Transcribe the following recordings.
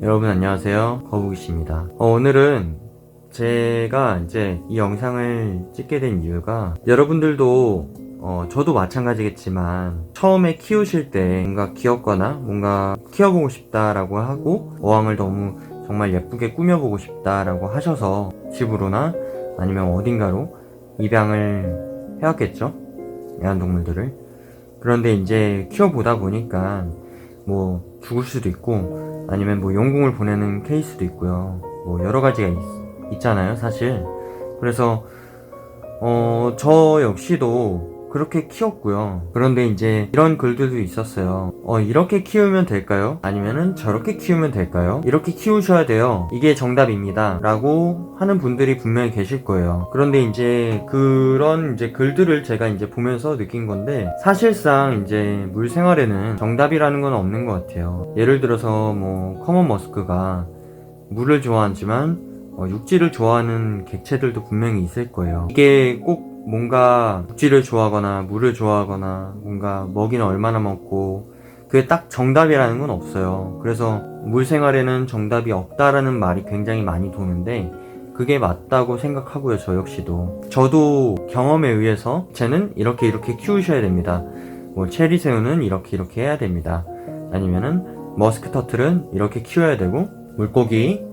여러분 안녕하세요, 거북이씨입니다. 오늘은 제가 이제 이 영상을 찍게 된 이유가, 여러분들도 저도 마찬가지겠지만 처음에 키우실 때 뭔가 귀엽거나 뭔가 키워보고 싶다라고 하고 어항을 너무 정말 예쁘게 꾸며보고 싶다라고 하셔서 집으로나 아니면 어딘가로 입양을 해왔겠죠, 애완동물들을. 그런데 이제 키워보다 보니까 뭐 죽을 수도 있고 아니면 뭐 용궁을 보내는 케이스도 있고요. 뭐 여러 가지가 있잖아요, 사실. 그래서 저 역시도 그렇게 키웠고요. 그런데 이제 이런 글들도 있었어요. 이렇게 키우면 될까요? 아니면은 저렇게 키우면 될까요? 이렇게 키우셔야 돼요, 이게 정답입니다 라고 하는 분들이 분명히 계실 거예요. 그런데 이제 그런 이제 글들을 제가 이제 보면서 느낀 건데, 사실상 이제 물 생활에는 정답이라는 건 없는 것 같아요. 예를 들어서 뭐 커먼 머스크가 물을 좋아하지만 육지를 좋아하는 객체들도 분명히 있을 거예요. 이게 꼭 뭔가 육지를 좋아하거나 물을 좋아하거나 뭔가 먹이는 얼마나 먹고 그게 딱 정답이라는 건 없어요. 그래서 물 생활에는 정답이 없다라는 말이 굉장히 많이 도는데 그게 맞다고 생각하고요. 저 역시도. 저도 경험에 의해서 쟤는 이렇게 키우셔야 됩니다, 뭐 체리새우는 이렇게 해야 됩니다, 아니면은 머스크 터틀은 이렇게 키워야 되고 물고기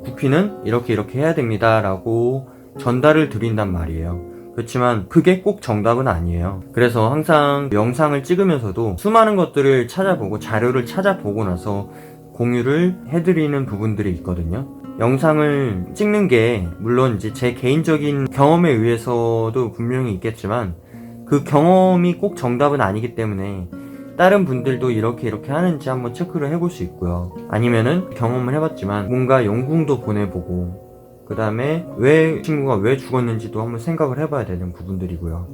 구피는 이렇게 해야 됩니다 라고 전달을 드린단 말이에요. 그렇지만 그게 꼭 정답은 아니에요. 그래서 항상 영상을 찍으면서도 수많은 것들을 찾아보고 자료를 찾아보고 나서 공유를 해드리는 부분들이 있거든요. 영상을 찍는 게 물론 이제 제 개인적인 경험에 의해서도 분명히 있겠지만 그 경험이 꼭 정답은 아니기 때문에 다른 분들도 이렇게 하는지 한번 체크를 해볼 수 있고요. 아니면은 경험을 해봤지만 뭔가 용궁도 보내보고 그 다음에 친구가 왜 죽었는지도 한번 생각을 해봐야 되는 부분들이고요.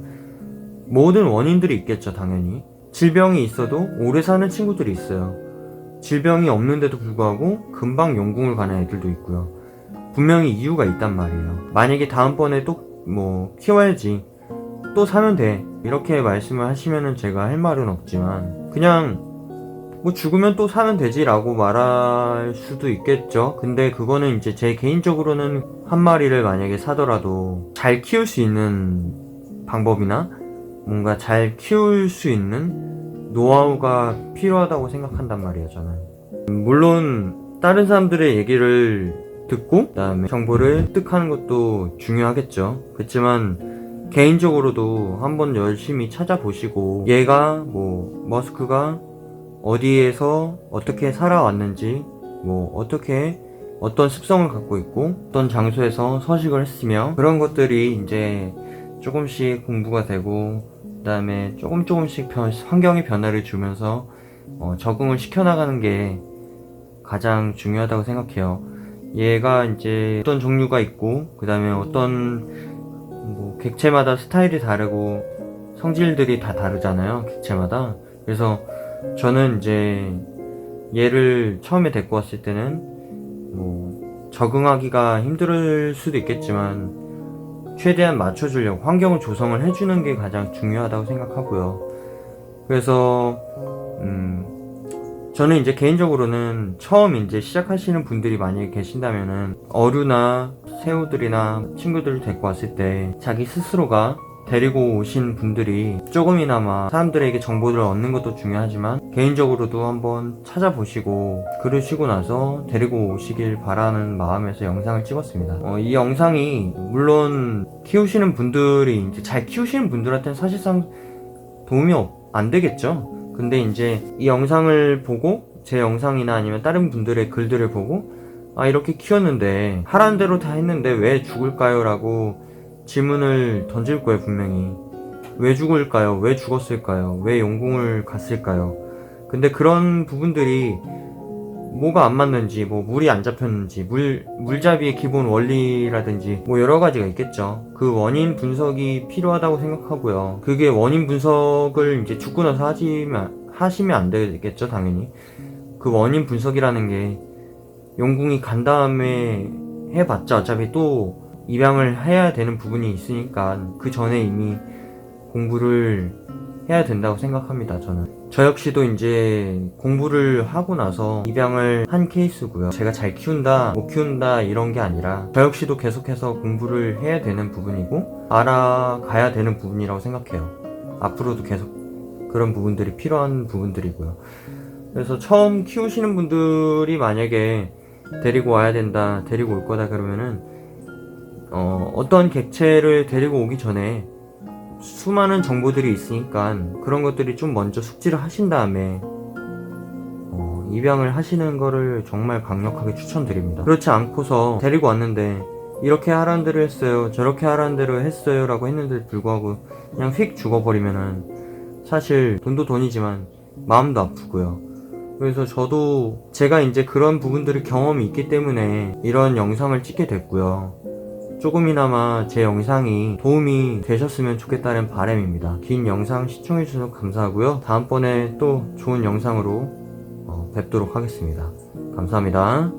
모든 원인들이 있겠죠, 당연히. 질병이 있어도 오래 사는 친구들이 있어요. 질병이 없는데도 불구하고 금방 용궁을 가는 애들도 있고요. 분명히 이유가 있단 말이에요. 만약에 다음번에 또 뭐 키워야지, 또 사면 돼, 이렇게 말씀을 하시면은 제가 할 말은 없지만 그냥 뭐 죽으면 또 사면 되지 라고 말할 수도 있겠죠. 근데 그거는 이제 제 개인적으로는 한 마리를 만약에 사더라도 잘 키울 수 있는 방법이나 뭔가 잘 키울 수 있는 노하우가 필요하다고 생각한단 말이에요, 저는. 물론 다른 사람들의 얘기를 듣고 그 다음에 정보를 습득하는 것도 중요하겠죠. 그렇지만 개인적으로도 한번 열심히 찾아보시고 얘가 뭐 머스크가 어디에서 어떻게 살아왔는지, 뭐 어떤 습성을 갖고 있고 어떤 장소에서 서식을 했으며, 그런 것들이 이제 조금씩 공부가 되고 그 다음에 조금씩 환경의 변화를 주면서 적응을 시켜나가는 게 가장 중요하다고 생각해요. 얘가 이제 어떤 종류가 있고 그 다음에 어떤 뭐 객체마다 스타일이 다르고 성질들이 다 다르잖아요, 객체마다. 그래서 저는 이제 얘를 처음에 데리고 왔을 때는 뭐 적응하기가 힘들 수도 있겠지만 최대한 맞춰주려고 환경을 조성을 해주는 게 가장 중요하다고 생각하고요. 그래서 저는 이제 개인적으로는 처음 이제 시작하시는 분들이 만약에 계신다면은 어류나 새우들이나 친구들을 데리고 왔을 때 자기 스스로가 데리고 오신 분들이 조금이나마 사람들에게 정보를 얻는 것도 중요하지만 개인적으로도 한번 찾아보시고 그러시고 나서 데리고 오시길 바라는 마음에서 영상을 찍었습니다. 이 영상이 물론 키우시는 분들이 이제 잘 키우시는 분들한테는 사실상 도움이 안 되겠죠. 근데 이제 이 영상을 보고 제 영상이나 아니면 다른 분들의 글들을 보고 이렇게 키웠는데 하라는 대로 다 했는데 왜 죽을까요? 라고 질문을 던질 거예요, 분명히. 왜 죽을까요? 왜 죽었을까요? 왜 용궁을 갔을까요? 근데 그런 부분들이 뭐가 안 맞는지, 뭐 물이 안 잡혔는지, 물잡이의 기본 원리라든지 뭐 여러 가지가 있겠죠. 그 원인 분석이 필요하다고 생각하고요. 그게 원인 분석을 이제 죽고 나서 하시면 안 되겠죠, 당연히. 그 원인 분석이라는 게 용궁이 간 다음에 해봤자 어차피 또 입양을 해야 되는 부분이 있으니까 그 전에 이미 공부를 해야 된다고 생각합니다, 저는. 저 역시도 이제 공부를 하고 나서 입양을 한 케이스고요. 제가 잘 키운다, 못 키운다 이런 게 아니라 저 역시도 계속해서 공부를 해야 되는 부분이고 알아가야 되는 부분이라고 생각해요. 앞으로도 계속 그런 부분들이 필요한 부분들이고요. 그래서 처음 키우시는 분들이 만약에 데리고 와야 된다, 데리고 올 거다 그러면은 어떤 객체를 데리고 오기 전에 수많은 정보들이 있으니까 그런 것들이 좀 먼저 숙지를 하신 다음에 입양을 하시는 거를 정말 강력하게 추천드립니다. 그렇지 않고서 데리고 왔는데 이렇게 하라는 대로 했어요, 저렇게 하라는 대로 했어요 라고 했는데 불구하고 그냥 휙 죽어버리면은 사실 돈도 돈이지만 마음도 아프고요. 그래서 저도 제가 이제 그런 부분들을 경험이 있기 때문에 이런 영상을 찍게 됐고요. 조금이나마 제 영상이 도움이 되셨으면 좋겠다는 바람입니다. 긴 영상 시청해주셔서 감사하고요. 다음번에 또 좋은 영상으로 뵙도록 하겠습니다. 감사합니다.